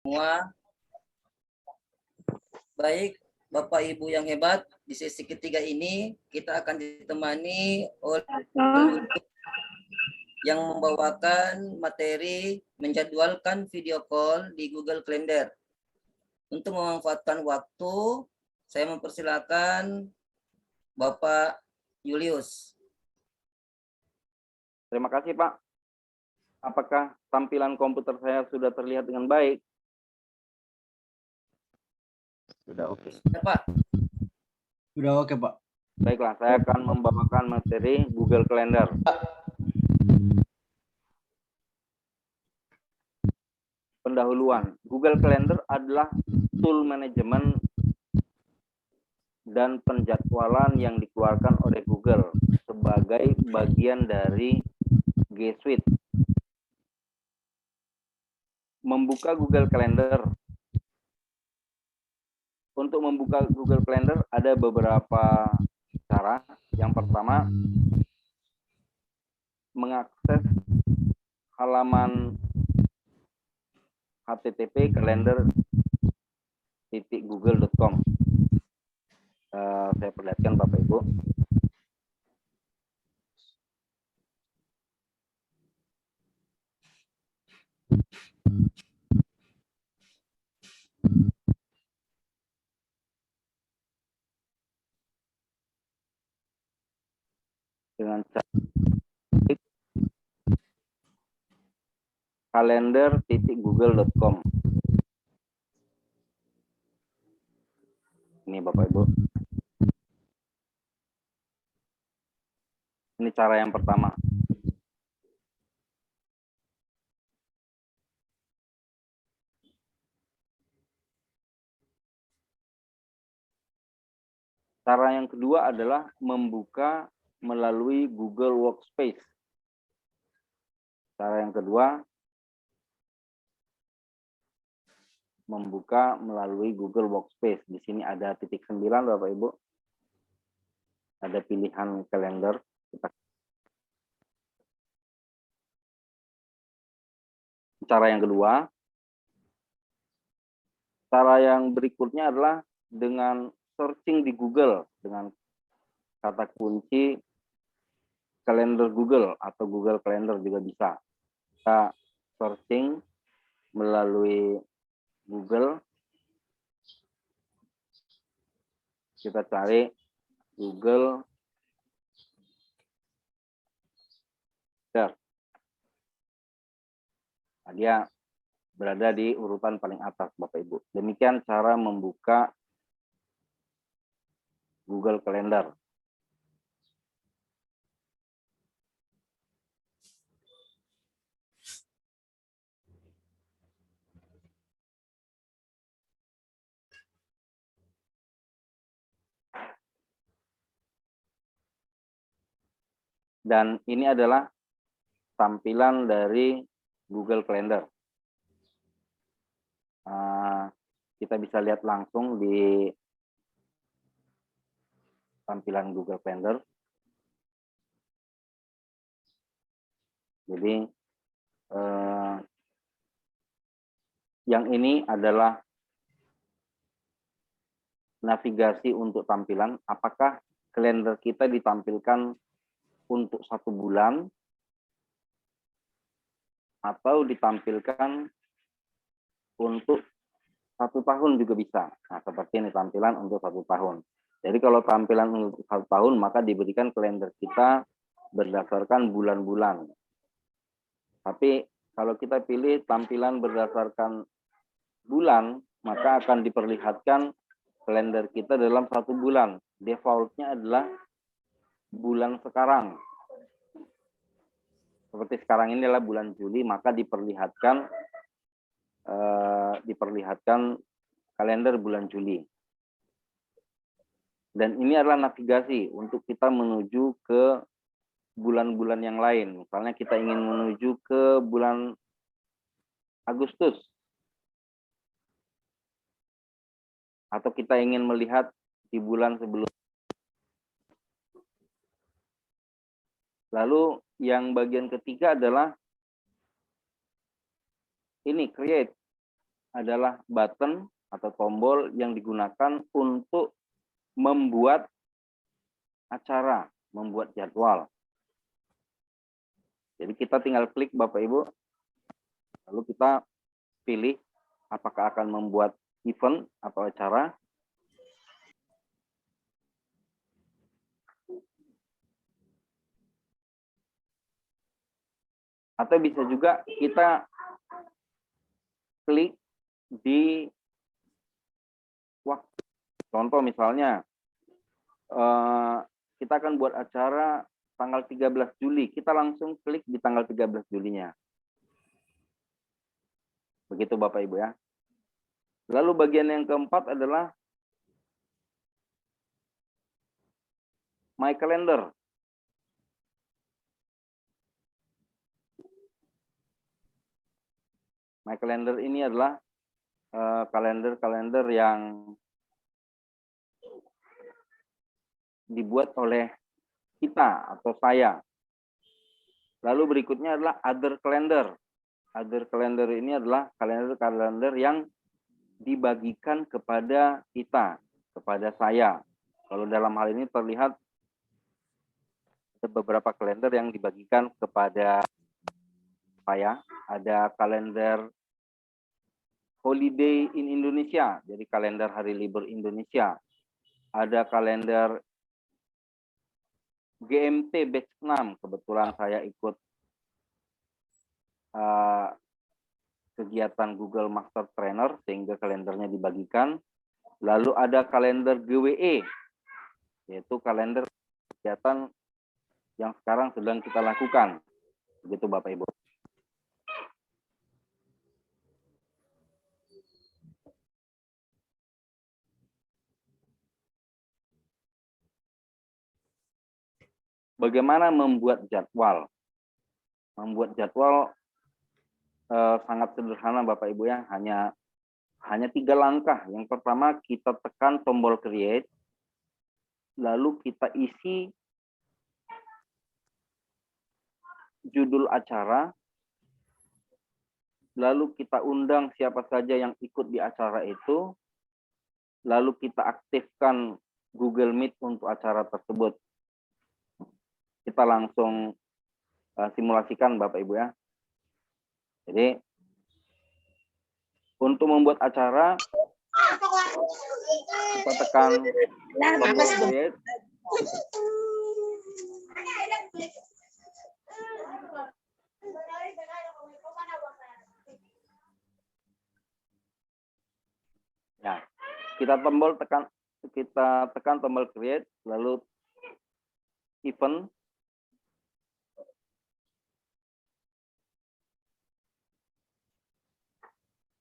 semua. Baik, Bapak Ibu yang hebat, di sesi ketiga ini kita akan ditemani oleh yang membawakan materi menjadwalkan video call di Google Calendar. Untuk memanfaatkan waktu, saya mempersilakan Bapak Julius. Terima kasih, Pak. Apakah tampilan komputer saya sudah terlihat dengan baik? Sudah oke. Ya, Pak. Sudah oke, Pak. Baiklah, saya akan membawakan materi Google Calendar. Pendahuluan. Google Calendar adalah tool manajemen dan penjadwalan yang dikeluarkan oleh Google sebagai bagian dari G Suite. Membuka Google Calendar. Untuk membuka Google Calendar ada beberapa cara. Yang pertama, mengakses halaman http calendar.google.com. Saya perlihatkan Bapak Ibu. Dengan cara calendar.google.com. Ini Bapak Ibu. Ini cara yang pertama. Cara yang kedua adalah membuka melalui Google Workspace. Cara yang kedua, membuka melalui Google Workspace. Di sini ada titik 9, Bapak Ibu. Ada pilihan kalender. Cara yang kedua, cara yang berikutnya adalah dengan searching di Google dengan kata kunci kalender Google atau Google Calendar juga bisa. Kita searching melalui Google, kita cari Google Calendar. Nah, dia berada di urutan paling atas, Bapak Ibu. Demikian cara membuka Google Calendar. Dan ini adalah tampilan dari Google Calendar. Kita bisa lihat langsung di tampilan Google Calendar. Jadi yang ini adalah navigasi untuk tampilan. Apakah kalender kita ditampilkan untuk 1 bulan atau ditampilkan untuk 1 tahun juga bisa. Nah, seperti ini tampilan untuk 1 tahun. Jadi kalau tampilan untuk 1 tahun, maka diberikan kalender kita berdasarkan bulan-bulan. Tapi kalau kita pilih tampilan berdasarkan bulan, maka akan diperlihatkan kalender kita dalam 1 bulan. Defaultnya adalah bulan sekarang. Seperti sekarang ini adalah bulan Juli, maka diperlihatkan kalender bulan Juli. Dan ini adalah navigasi untuk kita menuju ke bulan-bulan yang lain. Misalnya kita ingin menuju ke bulan Agustus. Atau kita ingin melihat di bulan sebelumnya. Lalu yang bagian ketiga adalah ini, create. adalah button atau tombol yang digunakan untuk membuat acara, membuat jadwal. Jadi kita tinggal klik Bapak Ibu, lalu kita pilih apakah akan membuat event atau acara. Atau bisa juga kita klik di waktu. Contoh misalnya, kita akan buat acara tanggal 13 Juli. Kita langsung klik di tanggal 13 Julinya. Begitu Bapak Ibu ya. Lalu bagian yang keempat adalah My Calendar. My Calendar ini adalah kalender-kalender yang dibuat oleh kita atau saya. Lalu berikutnya adalah Other Calendar. Other Calendar ini adalah kalender-kalender yang dibagikan kepada kita, kepada saya. Kalau dalam hal ini terlihat ada beberapa kalender yang dibagikan kepada saya. Ada kalender Holiday in Indonesia, jadi kalender hari libur Indonesia. Ada kalender GMT Batch 6, kebetulan saya ikut kegiatan Google Master Trainer sehingga kalendernya dibagikan. Lalu ada kalender GWE, yaitu kalender kegiatan yang sekarang sedang kita lakukan. Begitu Bapak Ibu. Bagaimana membuat jadwal? Membuat jadwal sangat sederhana Bapak Ibu ya, hanya 3 langkah. Yang pertama kita tekan tombol create, lalu kita isi judul acara, lalu kita undang siapa saja yang ikut di acara itu, lalu kita aktifkan Google Meet untuk acara tersebut. Kita langsung simulasikan Bapak Ibu ya. Jadi untuk membuat acara kita tekan tombol create. Ya, kita tekan tombol create, lalu event.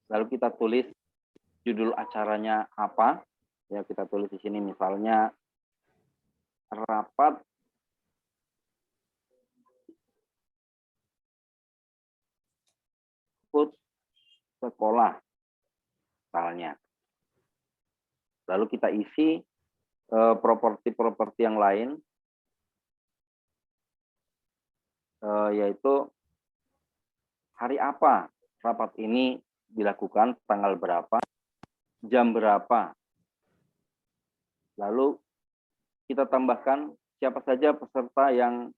Lalu kita tulis judul acaranya apa. Ya, kita tulis di sini misalnya rapat ikut sekolah misalnya. Lalu kita isi properti-properti yang lain, yaitu hari apa rapat ini dilakukan, tanggal berapa, jam berapa. Lalu kita tambahkan siapa saja peserta yang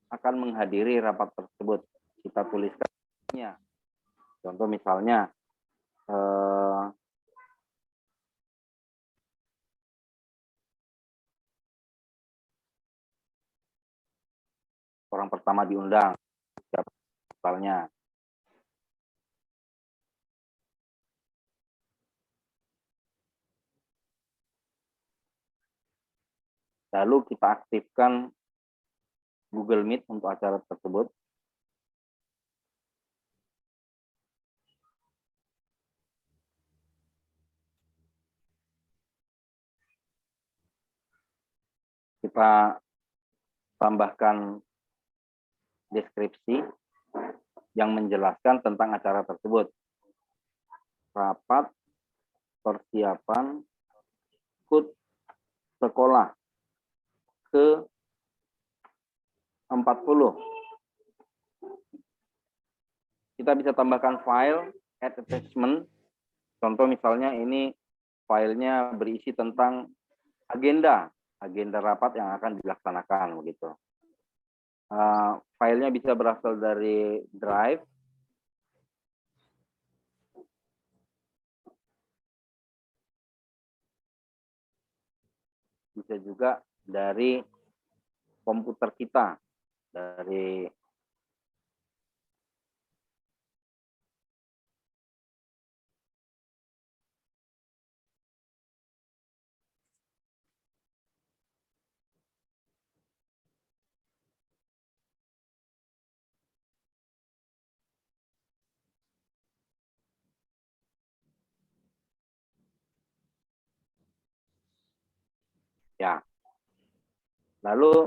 akan menghadiri rapat tersebut. Kita tuliskannya. Contoh misalnya orang pertama diundang, siapa misalnya. Lalu kita aktifkan Google Meet untuk acara tersebut. Kita tambahkan deskripsi yang menjelaskan tentang acara tersebut. Rapat persiapan ikut sekolah ke 40. Kita bisa tambahkan file, add attachment, Contoh misalnya ini filenya berisi tentang agenda rapat yang akan dilaksanakan begitu. Filenya bisa berasal dari Drive, bisa juga dari komputer kita, dari ya. Lalu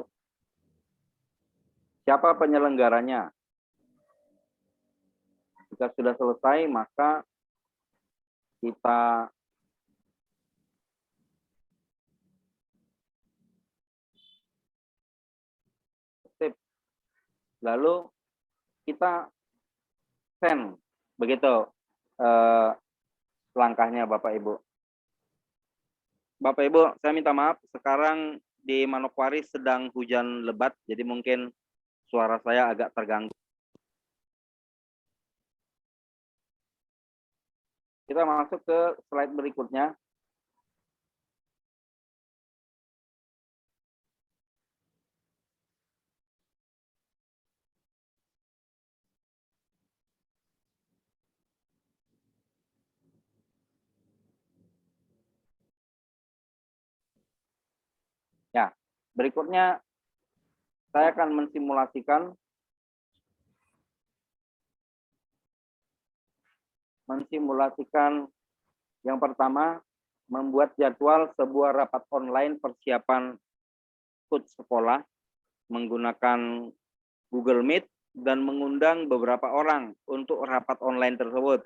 siapa penyelenggaranya? Jika sudah selesai, maka kita save. Lalu kita send. Begitu langkahnya Bapak Ibu. Bapak Ibu, saya minta maaf, sekarang di Manokwari sedang hujan lebat, jadi mungkin suara saya agak terganggu. Kita masuk ke slide berikutnya. Ya, berikutnya saya akan mensimulasikan yang pertama, membuat jadwal sebuah rapat online persiapan HUT sekolah menggunakan Google Meet dan mengundang beberapa orang untuk rapat online tersebut.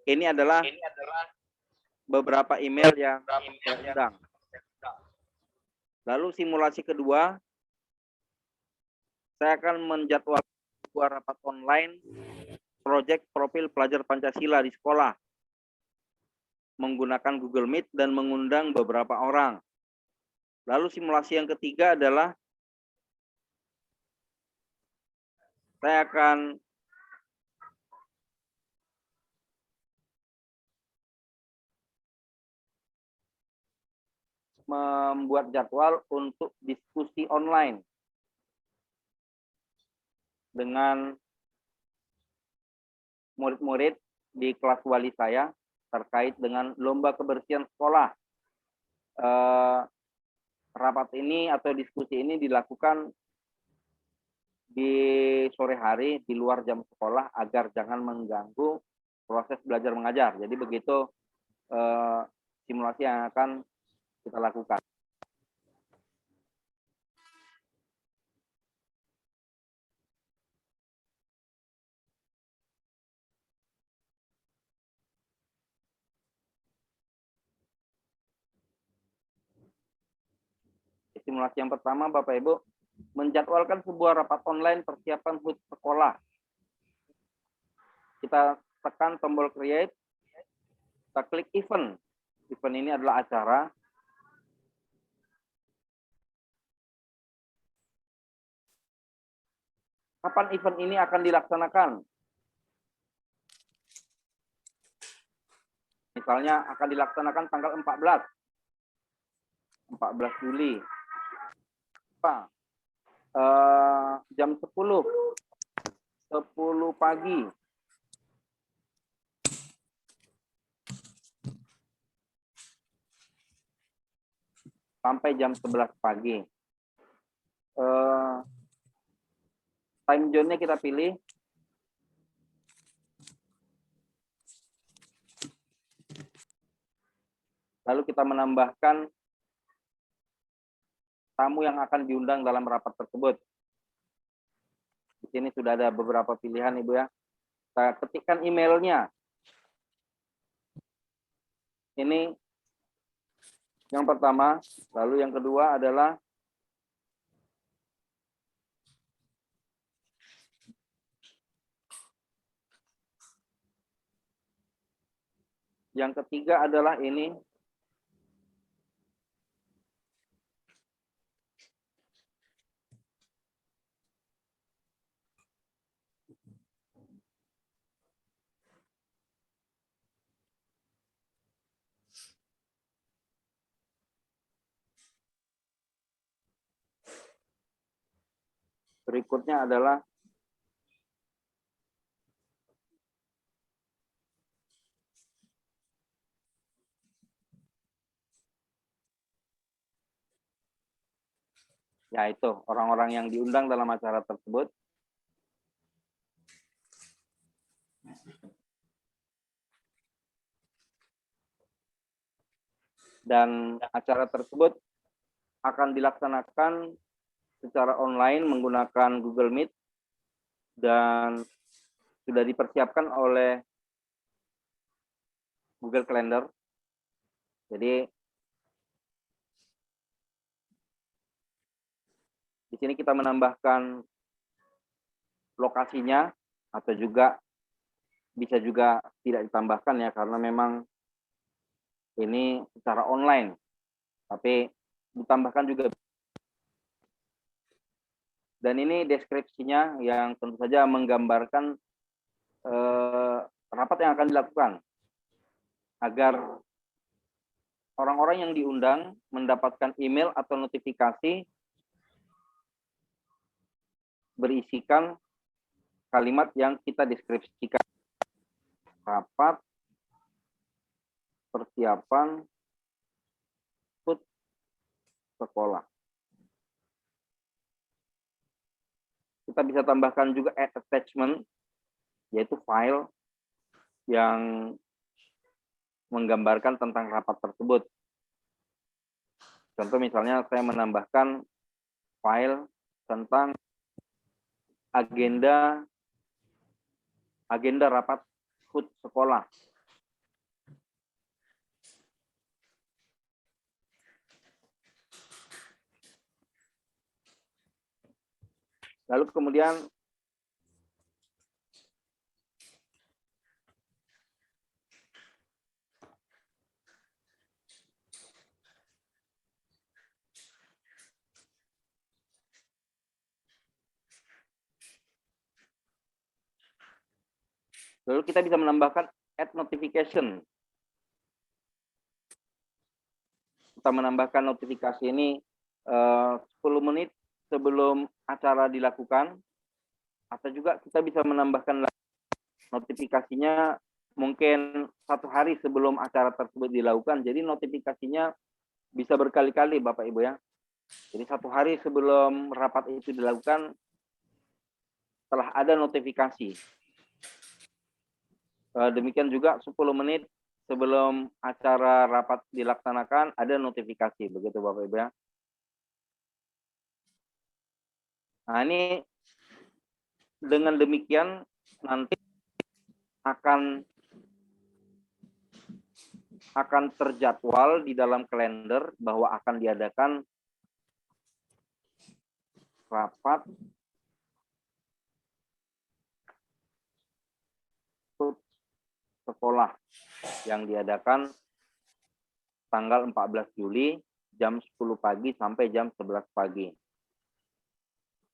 Ini adalah beberapa email yang saya undang. Lalu simulasi kedua, saya akan menjadwalkan sebuah rapat online proyek profil pelajar Pancasila di sekolah menggunakan Google Meet dan mengundang beberapa orang. Lalu simulasi yang ketiga adalah saya akan membuat jadwal untuk diskusi online dengan murid-murid di kelas wali saya terkait dengan lomba kebersihan sekolah. Rapat ini atau diskusi ini dilakukan di sore hari di luar jam sekolah agar jangan mengganggu proses belajar mengajar. Jadi begitu simulasi yang akan kita lakukan. Simulasi yang pertama, Bapak Ibu, menjadwalkan sebuah rapat online persiapan HUT sekolah. Kita tekan tombol create, kita klik event. Event ini adalah acara. Kapan event ini akan dilaksanakan? Misalnya akan dilaksanakan tanggal 14 Juli. Jam 10 pagi. Sampai jam 11 pagi. Time zone-nya kita pilih. Lalu kita menambahkan tamu yang akan diundang dalam rapat tersebut. Di sini sudah ada beberapa pilihan, Ibu ya. Kita ketikkan emailnya. Ini yang pertama. Lalu yang kedua adalah Yang ketiga adalah ini. Berikutnya adalah yaitu orang-orang yang diundang dalam acara tersebut. Dan acara tersebut akan dilaksanakan secara online menggunakan Google Meet dan sudah dipersiapkan oleh Google Calendar. Jadi di sini kita menambahkan lokasinya atau juga bisa juga tidak ditambahkan ya karena memang ini secara online. Tapi ditambahkan juga. Dan ini deskripsinya yang tentu saja menggambarkan rapat yang akan dilakukan agar orang-orang yang diundang mendapatkan email atau notifikasi berisikan kalimat yang kita deskripsikan. Rapat persiapan HUT sekolah. Kita bisa tambahkan juga attachment, yaitu file yang menggambarkan tentang rapat tersebut. Contoh misalnya saya menambahkan file tentang agenda rapat HUT sekolah. Lalu kemudian kita bisa menambahkan add notification. Kita menambahkan notifikasi ini 10 menit sebelum acara dilakukan, atau juga kita bisa menambahkan notifikasinya mungkin 1 hari sebelum acara tersebut dilakukan. Jadi notifikasinya bisa berkali-kali Bapak Ibu ya. Jadi 1 hari sebelum rapat itu dilakukan telah ada notifikasi. Demikian juga 10 menit sebelum acara rapat dilaksanakan ada notifikasi, begitu Bapak Ibu ya. Nah, ini dengan demikian nanti akan terjadwal di dalam kalender bahwa akan diadakan rapat sekolah yang diadakan tanggal 14 Juli jam 10 pagi sampai jam 11 pagi.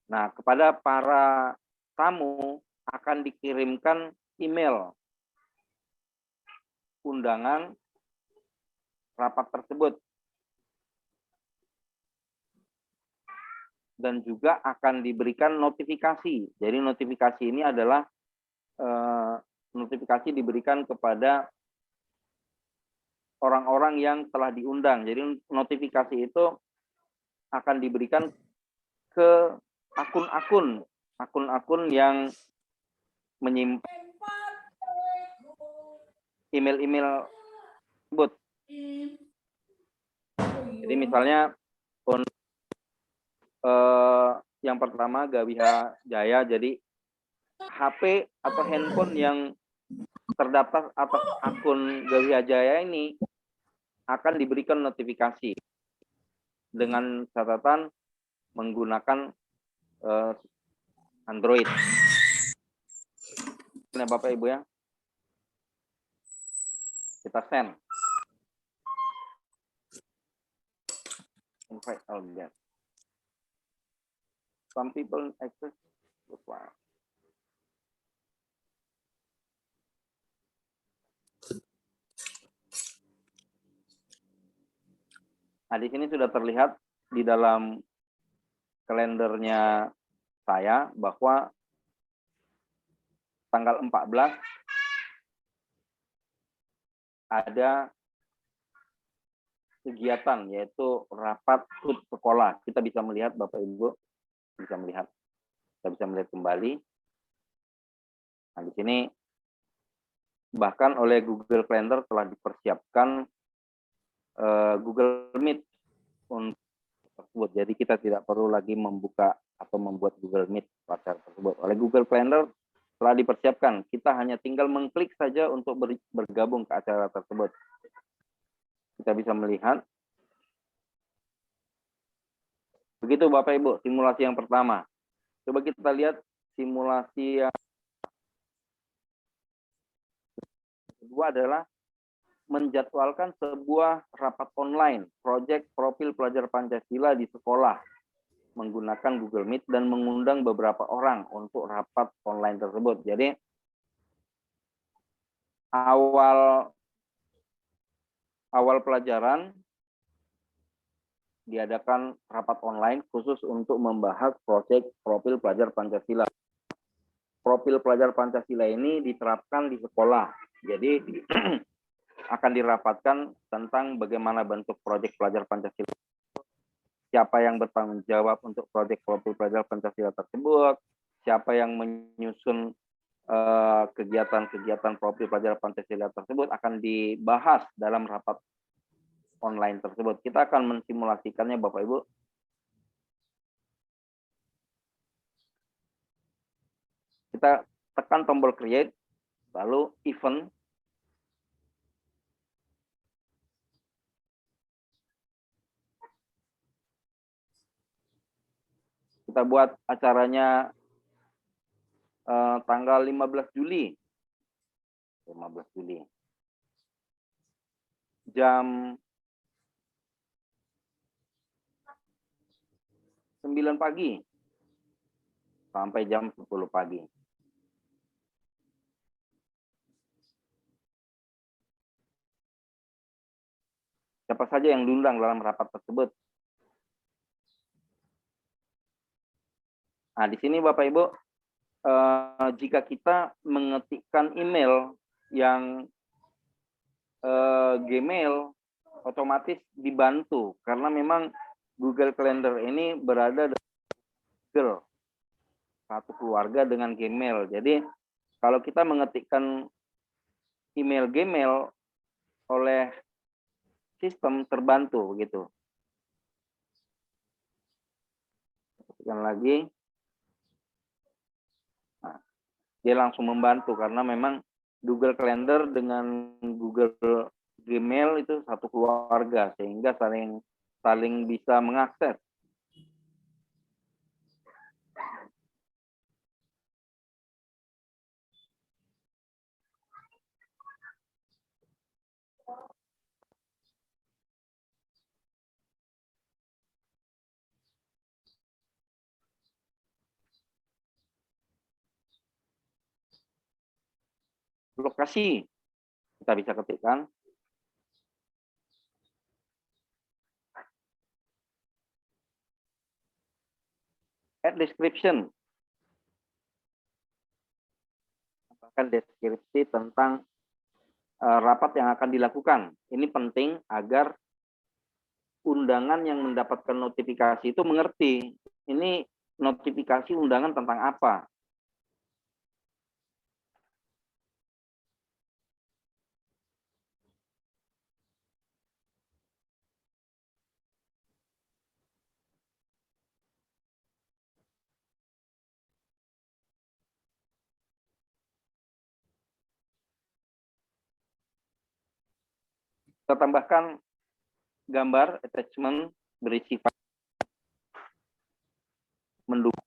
Nah, kepada para tamu akan dikirimkan email undangan rapat tersebut. Dan juga akan diberikan notifikasi. Jadi notifikasi ini adalah notifikasi diberikan kepada orang-orang yang telah diundang. Jadi notifikasi itu akan diberikan ke akun-akun yang menyimpan email-email tersebut. Jadi misalnya yang pertama Gawiha Jaya, jadi HP atau handphone yang terdaftar atas akun Gawiha Jaya ini akan diberikan notifikasi dengan catatan menggunakan Android. Nah, Bapak Ibu ya. Kita send. Invite all guests. Some people access the file. Nah, di sini sudah terlihat di dalam kalendernya saya bahwa tanggal 14 ada kegiatan yaitu rapat HUT sekolah. Kita bisa melihat Bapak Ibu bisa melihat. Kita bisa melihat kembali. Nah, di sini bahkan oleh Google Calendar telah dipersiapkan Google Meet untuk tersebut. Jadi kita tidak perlu lagi membuka atau membuat Google Meet pada tersebut. Oleh Google Calendar telah dipersiapkan. Kita hanya tinggal mengklik saja untuk bergabung ke acara tersebut. Kita bisa melihat. Begitu Bapak Ibu, simulasi yang pertama. Coba kita lihat simulasi yang kedua adalah menjadwalkan sebuah rapat online, proyek profil pelajar Pancasila di sekolah menggunakan Google Meet dan mengundang beberapa orang untuk rapat online tersebut. Jadi awal pelajaran diadakan rapat online khusus untuk membahas proyek profil pelajar Pancasila. Profil pelajar Pancasila ini diterapkan di sekolah. Jadi akan dirapatkan tentang bagaimana bentuk proyek pelajar Pancasila, siapa yang bertanggung jawab untuk proyek profil pelajar Pancasila tersebut, siapa yang menyusun kegiatan-kegiatan profil pelajar Pancasila tersebut akan dibahas dalam rapat online tersebut. Kita akan mensimulasikannya Bapak Ibu. Kita tekan tombol create, lalu event. Kita buat acaranya tanggal 15 Juli. 15 Juli. Jam 9 pagi sampai jam 10 pagi. Siapa saja yang diundang dalam rapat tersebut. Nah, di sini Bapak Ibu, jika kita mengetikkan email yang Gmail, otomatis dibantu karena memang Google Calendar ini berada di Google, satu keluarga dengan Gmail. Jadi kalau kita mengetikkan email Gmail oleh sistem terbantu begitu. Ketikkan lagi. Nah, dia langsung membantu karena memang Google Calendar dengan Google Gmail itu satu keluarga sehingga saling bisa mengakses. Lokasi kita bisa ketikkan. Add description. Tambahkan deskripsi tentang rapat yang akan dilakukan. Ini penting agar undangan yang mendapatkan notifikasi itu mengerti. Ini notifikasi undangan tentang apa. Kita tambahkan gambar attachment berisi mendukung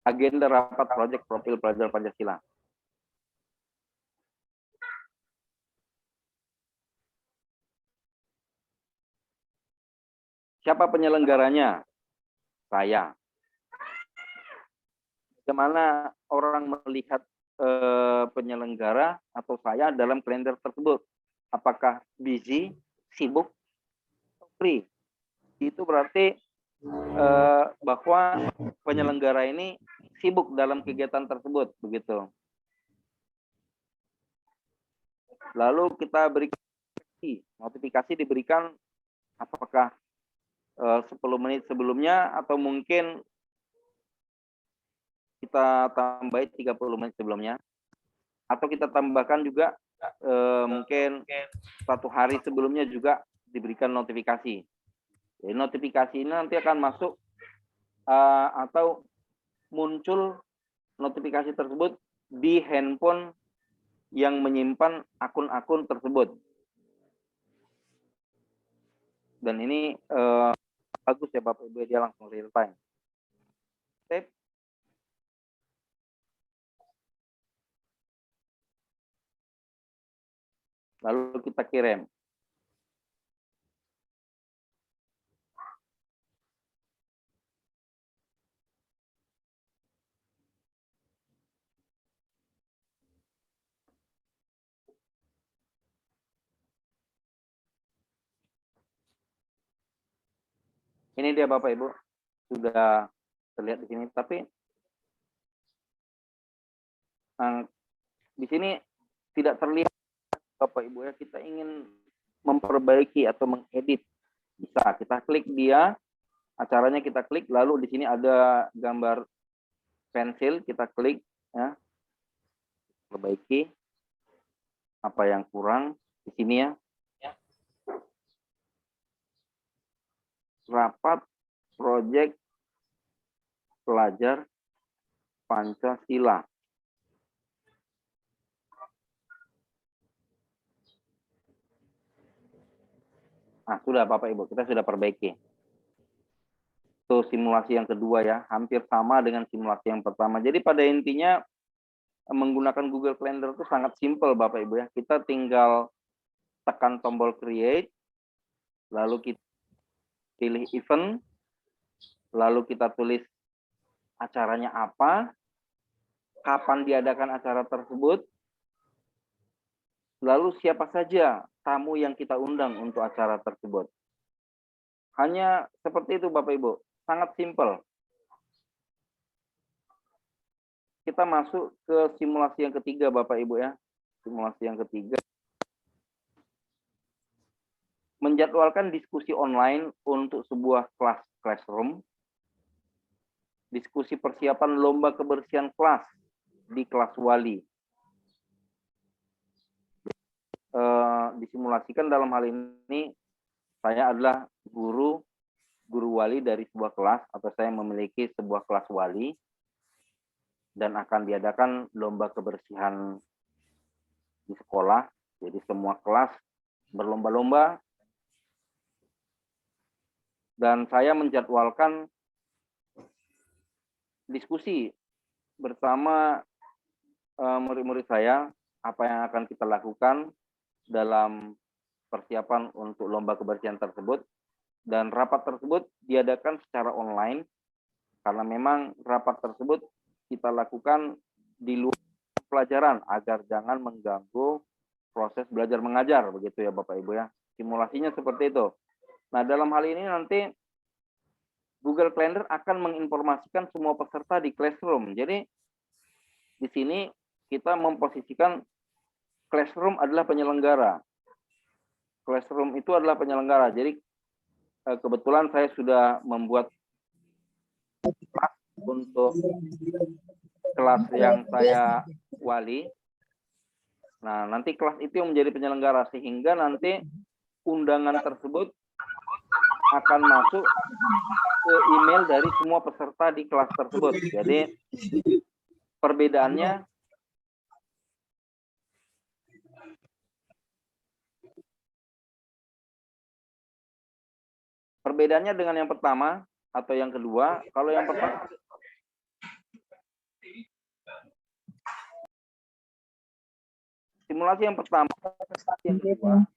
Agenda rapat proyek profil pelajar Pancasila. Siapa penyelenggaranya? Saya. Bagaimana orang melihat penyelenggara atau saya dalam kalender tersebut? Apakah busy, sibuk, free? Itu berarti bahwa penyelenggara ini sibuk dalam kegiatan tersebut, begitu. Lalu kita berikan notifikasi diberikan apakah 10 menit sebelumnya atau mungkin kita tambahin 30 menit sebelumnya, atau kita tambahkan juga mungkin 1 hari sebelumnya juga diberikan notifikasi. Jadi notifikasi ini nanti akan masuk atau muncul notifikasi tersebut di handphone yang menyimpan akun-akun tersebut. Dan ini bagus ya Bapak Ibu, dia langsung real time. Save. Lalu kita kirim. Ini dia Bapak Ibu, sudah terlihat di sini. Tapi di sini tidak terlihat Bapak Ibu ya. Kita ingin memperbaiki atau mengedit, bisa kita klik dia, acaranya kita klik, lalu di sini ada gambar pensil, kita klik ya, perbaiki apa yang kurang di sini ya. Rapat proyek pelajar Pancasila. Nah, sudah Bapak Ibu, kita sudah perbaiki. Itu simulasi yang kedua ya, hampir sama dengan simulasi yang pertama. Jadi pada intinya menggunakan Google Calendar itu sangat simpel Bapak Ibu ya. Kita tinggal tekan tombol create, lalu kita pilih event, lalu kita tulis acaranya apa, kapan diadakan acara tersebut, lalu siapa saja tamu yang kita undang untuk acara tersebut. Hanya seperti itu Bapak Ibu, sangat simpel. Kita masuk ke simulasi yang ketiga Bapak Ibu ya. Simulasi yang ketiga. Menjadwalkan diskusi online untuk sebuah kelas classroom. Diskusi persiapan lomba kebersihan kelas di kelas wali. Disimulasikan dalam hal ini saya adalah guru wali dari sebuah kelas, atau saya memiliki sebuah kelas wali dan akan diadakan lomba kebersihan di sekolah. Jadi semua kelas berlomba-lomba dan saya menjadwalkan diskusi bersama murid-murid saya apa yang akan kita lakukan dalam persiapan untuk lomba kebersihan tersebut. Dan rapat tersebut diadakan secara online karena memang rapat tersebut kita lakukan di luar pelajaran agar jangan mengganggu proses belajar mengajar, begitu ya Bapak Ibu ya. Simulasinya seperti itu. Nah, dalam hal ini nanti Google Calendar akan menginformasikan semua peserta di Classroom. Jadi di sini kita memposisikan Classroom adalah penyelenggara. Classroom itu adalah penyelenggara. Jadi kebetulan saya sudah membuat kelas untuk kelas yang saya wali. Nah, nanti kelas itu yang menjadi penyelenggara, sehingga nanti undangan tersebut akan masuk ke email dari semua peserta di kelas tersebut. Jadi perbedaannya dengan yang pertama atau yang kedua. Kalau yang pertama Simulasi yang pertama, yang kedua.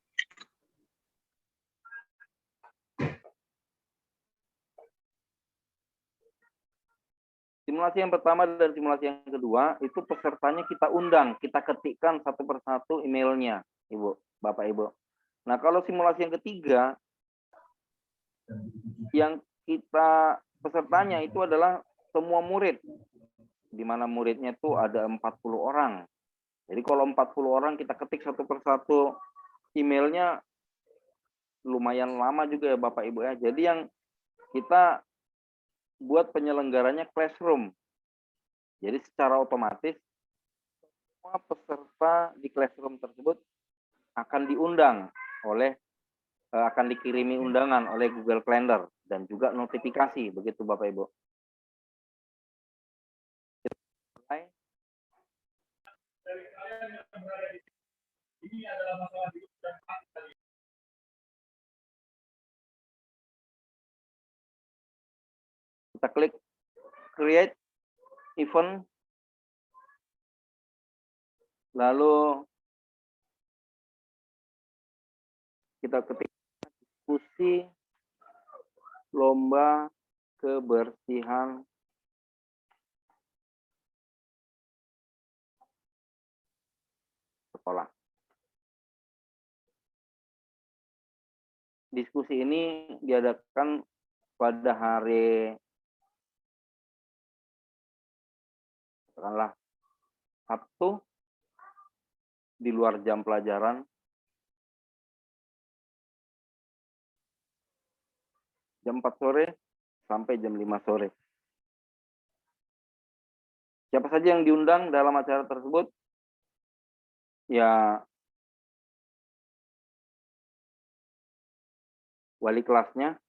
Simulasi yang pertama dan simulasi yang kedua itu pesertanya kita undang, kita ketikkan satu persatu emailnya, Ibu, Bapak Ibu. Nah, kalau simulasi yang ketiga, yang kita pesertanya itu adalah semua murid, di mana muridnya itu ada 40 orang. Jadi kalau 40 orang kita ketik satu persatu emailnya, lumayan lama juga ya Bapak Ibu ya. Jadi yang kita buat penyelenggaranya classroom. Jadi secara otomatis semua peserta di classroom tersebut akan diundang oleh akan dikirimi undangan oleh Google Calendar dan juga notifikasi, begitu Bapak Ibu. Kita klik create event, lalu kita ketik diskusi lomba kebersihan sekolah. Diskusi ini diadakan pada hari katakanlah Sabtu di luar jam pelajaran jam 4 sore sampai jam 5 sore. Siapa saja yang diundang dalam acara tersebut? Ya, wali kelasnya,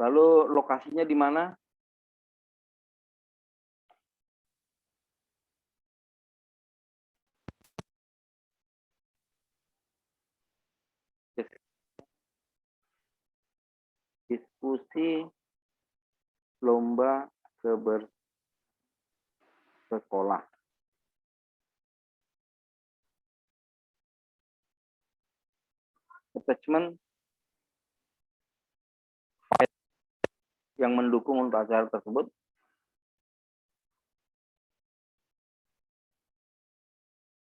lalu lokasinya di mana? Diskusi lomba sekolah. Attachment yang mendukung untuk acara tersebut.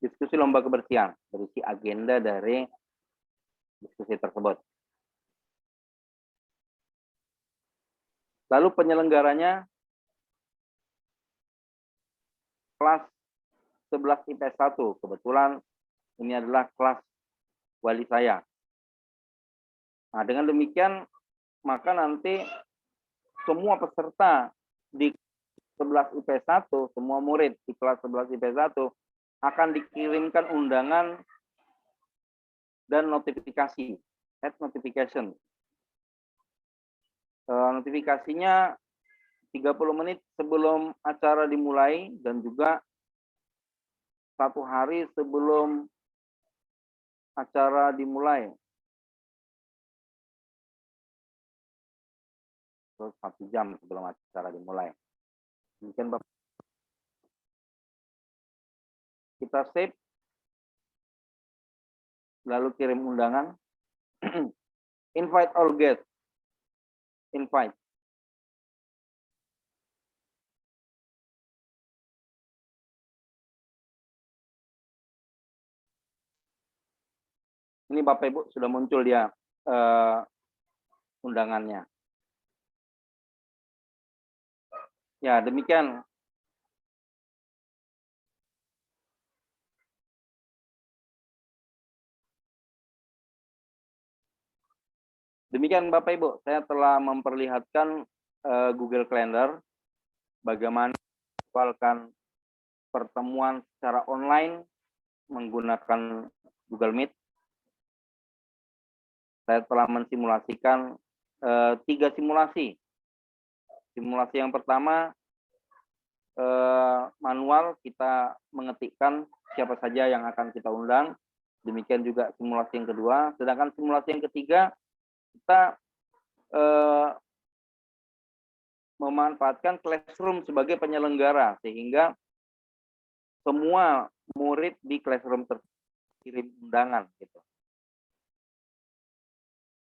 Diskusi lomba kebersihan berisi agenda dari diskusi tersebut. Lalu penyelenggaranya kelas 11 IPS 1. Kebetulan ini adalah kelas wali saya. Nah, dengan demikian maka nanti semua peserta di 11 IPS 1, semua murid di kelas 11 IPS 1 akan dikirimkan undangan dan notifikasi, notification. Notifikasinya 30 menit sebelum acara dimulai dan juga 1 hari sebelum acara dimulai. 1 jam sebelum acara dimulai. Mungkin Bapak. Kita save, lalu kirim undangan. Invite all guests. Invite. Ini Bapak Ibu sudah muncul dia undangannya. Ya, demikian. Demikian Bapak Ibu, saya telah memperlihatkan Google Calendar, bagaimana menjadwalkan pertemuan secara online menggunakan Google Meet. Saya telah mensimulasikan 3 simulasi. Simulasi yang pertama manual, kita mengetikkan siapa saja yang akan kita undang. Demikian juga simulasi yang kedua. Sedangkan simulasi yang ketiga kita memanfaatkan Classroom sebagai penyelenggara sehingga semua murid di Classroom terkirim undangan gitu.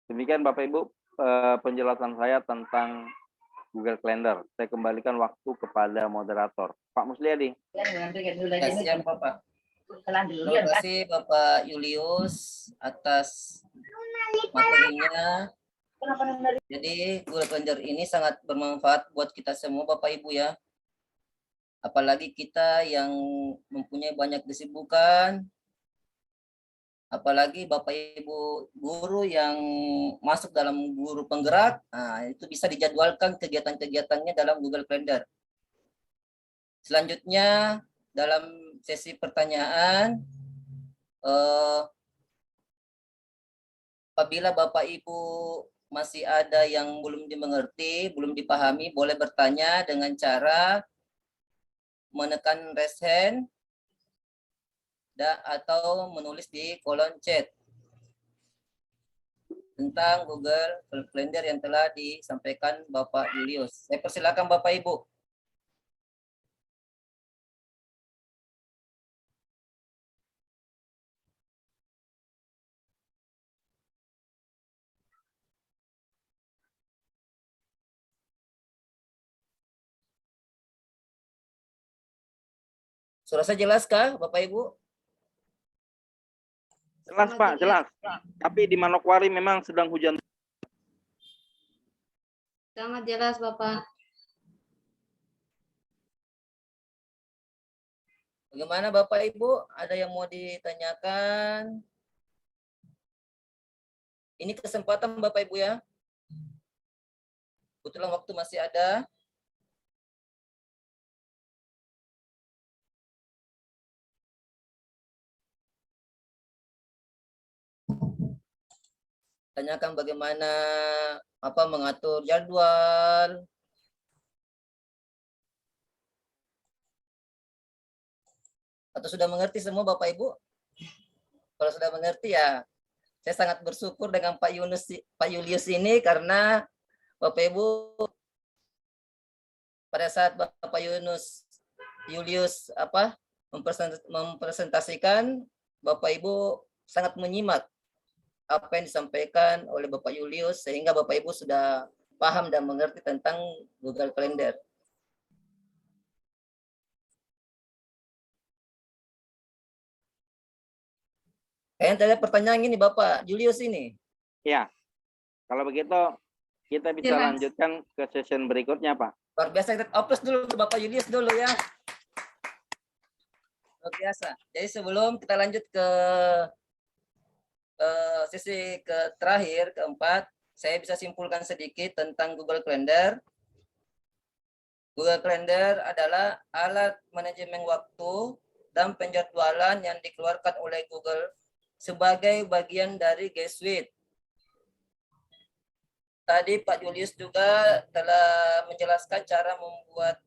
Demikian Bapak Ibu penjelasan saya tentang Google Calendar. Saya kembalikan waktu kepada moderator. Pak Musliadi. Ya, siap Bapak. Terima kasih Bapak Julius atas materinya. Jadi Google Calendar ini sangat bermanfaat buat kita semua Bapak Ibu ya. Apalagi kita yang mempunyai banyak kesibukan. Apalagi Bapak Ibu guru yang masuk dalam guru penggerak, nah, itu bisa dijadwalkan kegiatan-kegiatannya dalam Google Calendar. Selanjutnya dalam sesi pertanyaan, apabila Bapak Ibu masih ada yang belum dimengerti, belum dipahami, boleh bertanya dengan cara menekan raise hand atau menulis di kolom chat tentang Google Calendar yang telah disampaikan Bapak Julius. Saya persilakan Bapak Ibu. Suara saya jelas kah Bapak Ibu? Jelas Pak, jelas. Tapi di Manokwari memang sedang hujan. Sangat jelas, Bapak. Bagaimana Bapak Ibu? Ada yang mau ditanyakan? Ini kesempatan Bapak Ibu ya. Kebetulan waktu masih ada. Tanyakan bagaimana mengatur jadwal. Atau sudah mengerti semua Bapak Ibu? Kalau sudah mengerti ya, saya sangat bersyukur dengan Pak Julius ini karena Bapak Ibu pada saat Bapak Julius mempresentasikan, Bapak Ibu sangat menyimak apa yang disampaikan oleh Bapak Julius sehingga Bapak Ibu sudah paham dan mengerti tentang Google Calendar. Kayaknya tadi pertanyaan gini Bapak Julius ini. Ya, kalau begitu kita bisa lanjutkan ke session berikutnya Pak. Luar biasa, kita opress dulu Bapak Julius dulu ya. Luar biasa. Jadi sebelum kita lanjut ke sesi terakhir, keempat, saya bisa simpulkan sedikit tentang Google Calendar. Google Calendar adalah alat manajemen waktu dan penjadwalan yang dikeluarkan oleh Google sebagai bagian dari G Suite. Tadi Pak Julius juga telah menjelaskan cara membuat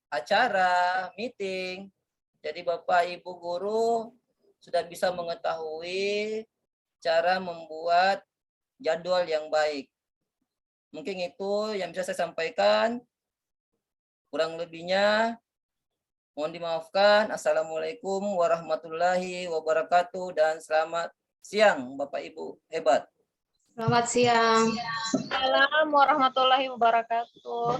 acara, meeting. Jadi Bapak Ibu guru sudah bisa mengetahui cara membuat jadwal yang baik. Mungkin itu yang bisa saya sampaikan. Kurang lebihnya mohon dimaafkan. Assalamualaikum warahmatullahi wabarakatuh dan selamat siang Bapak Ibu hebat. Selamat siang. Assalamualaikum warahmatullahi wabarakatuh.